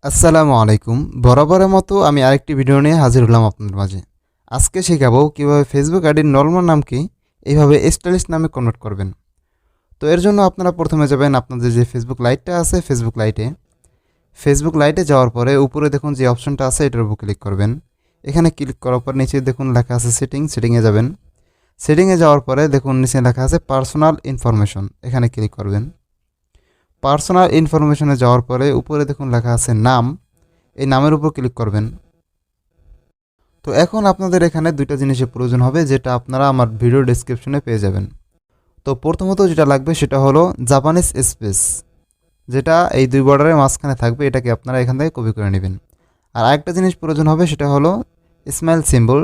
আসসালামু আলাইকুম। বরাবরের মতো আমি আরেকটি ভিডিও নিয়ে হাজির হলাম আপনাদের মাঝে। আজকে শেখাবো কিভাবে ফেসবুক আইডির নরমাল নামকে এইভাবে স্টাইলিশ নামে কনভার্ট করবেন। তো এর জন্য আপনারা প্রথমে যাবেন আপনাদের যে ফেসবুক লাইটটা আছে ফেসবুক লাইটে যাওয়ার পরে উপরে দেখুন যে অপশনটা আছে এটার উপর ক্লিক করবেন। এখানে ক্লিক করার পর নিচে দেখুন লেখা আছে সেটিংয়ে যাবেন। সেটিংয়ে যাওয়ার পরে দেখুন নিচে লেখা আছে পার্সোনাল ইনফরমেশন, এখানে ক্লিক করবেন। পার্সোনাল ইনফরমেশনে যাওয়ার পরে উপরে দেখুন লেখা আছে নাম, এই নামের উপর ক্লিক করবেন। তো এখন আপনাদের এখানে দুইটা জিনিসের প্রয়োজন হবে, যেটা আপনারা আমার ভিডিও ডেসক্রিপশনে পেয়ে যাবেন। তো প্রথমত যেটা লাগবে সেটা হলো জাপানিজ স্পেস, যেটা এই দুই বর্ডারের মাঝখানে থাকবে, এটাকে আপনারা এখান থেকে কপি করে নেবেন। আর আরেকটা জিনিস প্রয়োজন হবে সেটা হলো স্মাইল সিম্বল।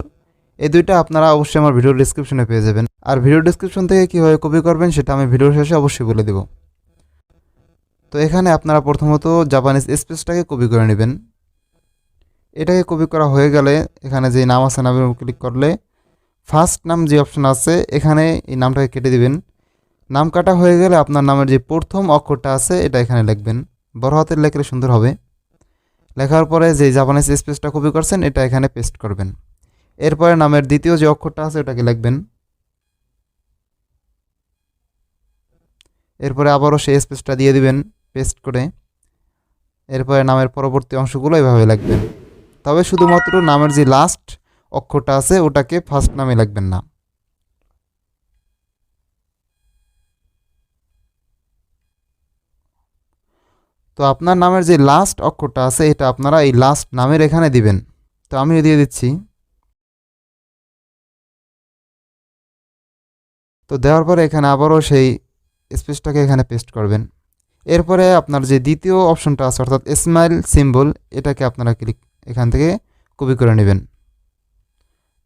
এই দুইটা আপনারা অবশ্যই আমার ভিডিও ডেসক্রিপশনে পেয়ে যাবেন। আর ভিডিও ডেসক্রিপশন থেকে কীভাবে কপি করবেন সেটা আমি ভিডিওর শেষে অবশ্যই বলে দেব। তো এখানে আপনারা প্রথমত জাপানিজ স্পেসটাকে কপি করে নেবেন। এটাকে কপি করা হয়ে গেলে এখানে যে নাম আছে নামের উপর ক্লিক করলে ফার্স্ট নাম যে অপশন আছে এখানে এই নামটাকে কেটে দিবেন। নাম কাটা হয়ে গেলে আপনার নামের যে প্রথম অক্ষরটা আছে এটা এখানে লিখবেন, বড় হাতের লেখলে সুন্দর হবে। লেখার পরে যে জাপানিজ স্পেসটা কপি করছেন এটা এখানে পেস্ট করবেন। এরপরে নামের দ্বিতীয় যে অক্ষরটা আছে ওটাকে লিখবেন। এরপরে আবারও সেই স্পেসটা দিয়ে দিবেন পেস্ট করে। এরপরে নামের পরবর্তী অংশগুলো এভাবে লিখবেন, তবে শুধুমাত্র নামের যে লাস্ট অক্ষরটা আছে ওটাকে ফার্স্ট নামে লিখবেন না। তো আপনার নামের যে লাস্ট অক্ষরটা আছে এটা আপনারা এই লাস্ট নামের এখানে দিবেন। তো আমিও দিয়ে দিচ্ছি। তো দেওয়ার পরে এখানে আবারও সেই স্পেসটাকে এখানে পেস্ট করবেন। এরপরে আপনার যে দ্বিতীয় অপশনটা আছে অর্থাৎ স্মাইল সিম্বল, এটাকে আপনারা এখান থেকে কপি করে নেবেন।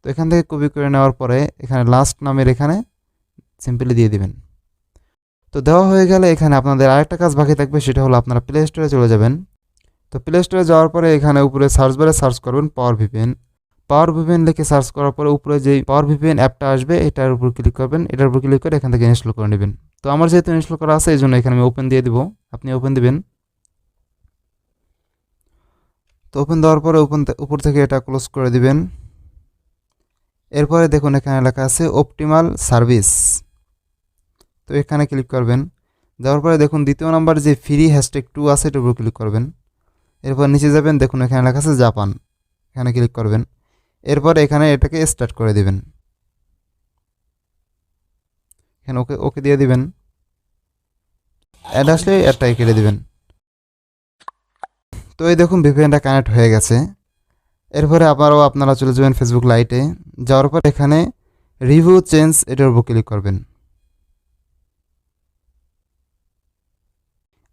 তো এখান থেকে কপি করে নেওয়ার পরে এখানে লাস্ট নামের এখানে সিম্পলি দিয়ে দিবেন। তো দেওয়া হয়ে গেলে এখানে আপনাদের আরেকটা কাজ বাকি থাকবে, সেটা হলো আপনারা প্লে স্টোরে চলে যাবেন। তো প্লে স্টোরে যাওয়ার পরে এখানে উপরে সার্চ বারে সার্চ করবেন পাওয়ার ভিপিএন লিখে সার্চ করার পরে উপরে যেই পাওয়ার ভিপিএন অ্যাপটা আসবে এটার উপর ক্লিক করবেন। এটার উপর ক্লিক করে এখান থেকে ইনস্টল করে নেবেন। তো আমার যেহেতু ইনস্টল করা আছে এই জন্য এখানে আমি ওপেন দিয়ে দিব, আপনি ওপেন দিবেন। তো ওপেন দেওয়ার পরে উপর থেকে এটা ক্লোজ করে দিবেন। এরপরে দেখুন এখানে লেখা আছে অপটিমাল সার্ভিস, তো এখানে ক্লিক করবেন। দেওয়ার পরে দেখুন দ্বিতীয় নাম্বার যে ফ্রি #2 আছে এটার উপর ক্লিক করবেন। এরপর নিচে যাবেন, দেখুন এখানে লেখা আছে জাপান, এখানে ক্লিক করবেন। এরপর এখানে এটাকে স্টার্ট করে দিবেন, এখানে ওকে ওকে দিয়ে দিবেন। অ্যাড আসলে অ্যাডটাকে কেটে দিবেন। তো এই দেখুন ভিপিএনটা কানেক্ট হয়ে গেছে। এরপরে আবারও আপনারা চলে যাবেন ফেসবুক লাইটে, যাওয়ার পর এখানে রিভিউ চেঞ্জ এটার উপর ক্লিক করবেন।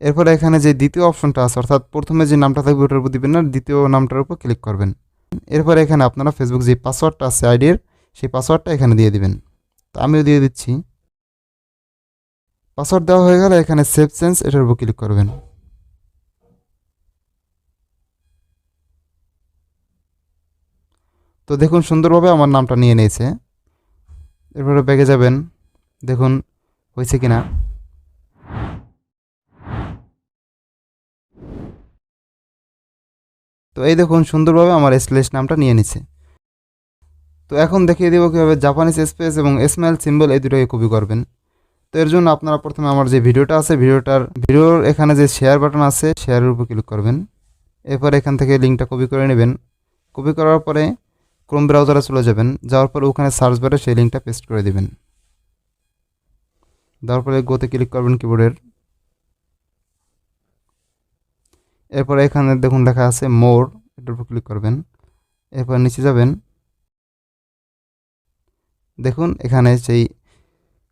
এরপরে এখানে যে দ্বিতীয় অপশনটা আছে অর্থাৎ প্রথমে যে নামটা থাকবে ওটার উপর দিবেন না, দ্বিতীয় নামটার উপর ক্লিক করবেন। এরপরে এখানে আপনারা ফেসবুক যে পাসওয়ার্ডটা আছে আইডির সেই পাসওয়ার্ডটা এখানে দিয়ে দিবেন। তো আমিও দিয়ে দিচ্ছি। পাসওয়ার্ড দেওয়া হয়ে গেলে এখানে সেভ চেঞ্জ এটার উপর ক্লিক করবেন। তো দেখুন সুন্দরভাবে আমার নামটা নিয়ে নিয়েছে। এরপরে ব্যাগে যাবেন, দেখুন হয়েছে কিনা। তো এই দেখুন সুন্দরভাবে আমার স্ল্যাশ নামটা নিয়ে নিচ্ছে। তো এখন দেখিয়ে দেবো কীভাবে জাপানিজ স্পেস এবং স্মাইল সিম্বল এই দুটোকে কপি করবেন। তো এর জন্য আপনারা প্রথমে আমার যে ভিডিওটা আছে ভিডিওর এখানে যে শেয়ার বাটন আছে শেয়ারের উপর ক্লিক করবেন। এরপর এখান থেকে লিঙ্কটা কপি করে নেবেন। কপি করার পরে ক্রোম ব্রাউজারে চলে যাবেন, যাওয়ার পরে ওখানে সার্চ বারে সেই লিঙ্কটা পেস্ট করে দেবেন। দেওয়ার পরে গোতে ক্লিক করবেন কিবোর্ডের। এরপরে এখানে দেখুন লেখা আছে মোর, এটার উপর ক্লিক করবেন। এরপর নিচে যাবেন, দেখুন এখানে সেই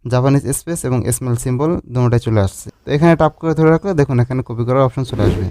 জাপানিজ স্পেস এবং স্মাইল সিম্বল দুটোটাই চলে আসছে। তো এখানে টাপ করে ধরে রাখলে দেখুন এখানে কপি করার অপশন চলে আসবে।